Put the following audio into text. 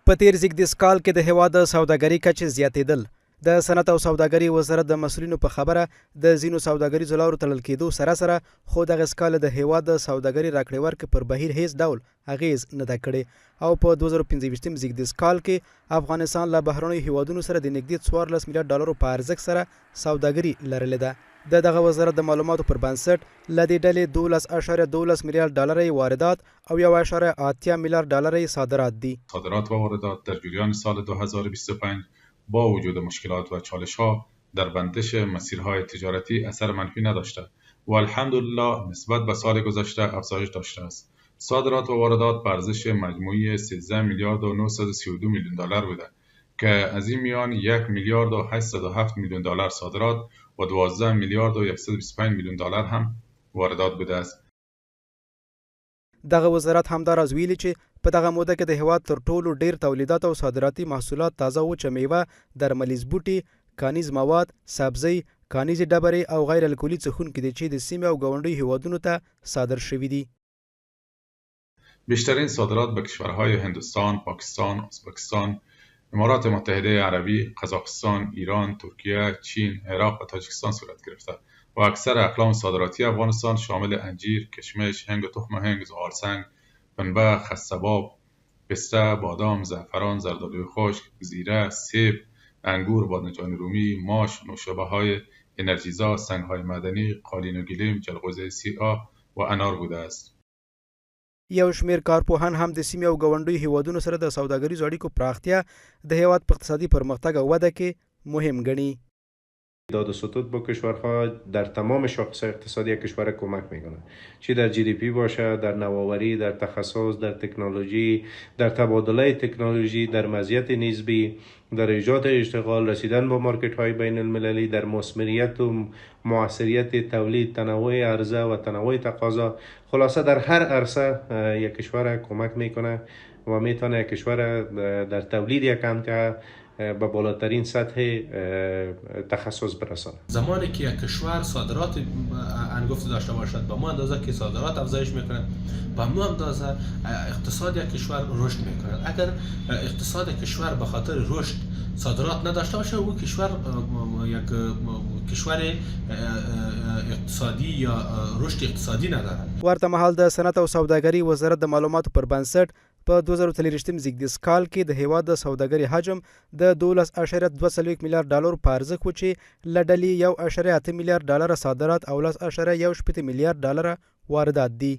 په تیر زیږدیز کال کې د هیواد د سوداګرۍ کچې زیاتېدل. د صنعت او سوداګرۍ وزارت د مسؤلینو په خبره د ځینو سوداګریزو لارو تړل کېدو سره خو دغه کال د هیواد د سوداګرۍ راکړې ورکړې پر بهیر هیڅ ډول اغیز نه ده کړې او په 2015 زیږدیز کال کې افغانستان له بهرنیو هیوادونو سره د نږدې 14 میلیارډ ډالرو په ارزښت سره سوداګري لرلې ده. دغه وزارت د معلوماتو پر بنسټ له دې ډلې 12.12 میلیارد ډالر واردات او 1.8 میلیارد ډالر صادرات دي. صادرات و واردات در جریان سال 2025 با وجود مشکلات و چالش‌ها در بندش مسیرهای تجارتی اثر منفی نداشته و الحمدلله نسبت به سال گذشته افزایش داشته است. صادرات و واردات به ارزش مجموعی 13 میلیارد و 932 میلیون دلار بوده که از این میان 1 میلیارد و 807 میلیون دلار صادرات و 12 میلیارد و 125 میلیون دلار هم واردات بوده است. دغه وزارت همداراز ویلي چې په دغه موده کې د هیواد تر ټولو ډیر تولیدات او صادراتي محصولات تازه وچه میوه، درملیز بوټي، کانیز مواد، سبزی، کانیزي ډبرې او غیر الکولي څښونکي دي چې د سیمې او ګاونډیو هیوادونو ته صادر شوي دي. بیشترین صادرات به کشورهای هندوستان، پاکستان، ازبکستان، امارات متحده عربی، قزاقستان، ایران، ترکیه، چین، عراق و تاجیکستان صورت گرفته و اکثر اقلام صادراتی افغانستان شامل انجیر، کشمش، هنگ تخم هنگ، زغالسنگ، پنبه، خس‌باب، پسته، بادام، زعفران، زردآلوی خشک، زیره، سیب، انگور، بادمجان رومی، ماش، نوشابه‌های انرژیزا، سنگ‌های معدنی، قالین و گلیم، جلغوزه سیاه و انار بوده است. یو شمیر کارپوهان هم د سیمې او ګاونډیو هیوادونو سره د سوداګریزو اړیکو پراختیا د هیواد په اقتصادي پرمختګ او وده کې مهم ګڼي. داد و ستود با کشورها در تمام شاخص‌های اقتصادی کشور کمک میکنه، چی در جی دی پی باشه، در نوآوری، در تخصص، در تکنولوژی، در تبادله تکنولوژی، در مزیت نسبی، در ایجاد اشتغال، رسیدن به مارکت‌های بین المللی، در مثمریت و موثریت تولید، تنوع عرضه و تنوع تقاضا. خلاصه در هر عرصه یک کشور کمک میکنه و میتونه کشور در تولید یک کمتر به بالاترین سطح تخصص برسانه. زمانی که یک کشور صادرات انگفت داشته باشد به ما اندازه که صادرات افزایش میکنه، به ما اندازه اقتصاد یک کشور رشد میکنه. اگر اقتصاد کشور به خاطر رشد صادرات نداشته باشه، او کشور یک کشور اقتصادی یا رشد اقتصادی نداره. ورته مهال د صنعت او سوداګرۍ وزارت د معلوماتو پر بنسټ په 2023 زیږدیز کال کې د هیواد د سوداګرۍ حجم د 12.2 میلیارډ ډالر په ارزښت و چې له ډلې 1.8 میلیارډ ډالر صادرات او 10.18 میلیارډ ډالر واردات دي.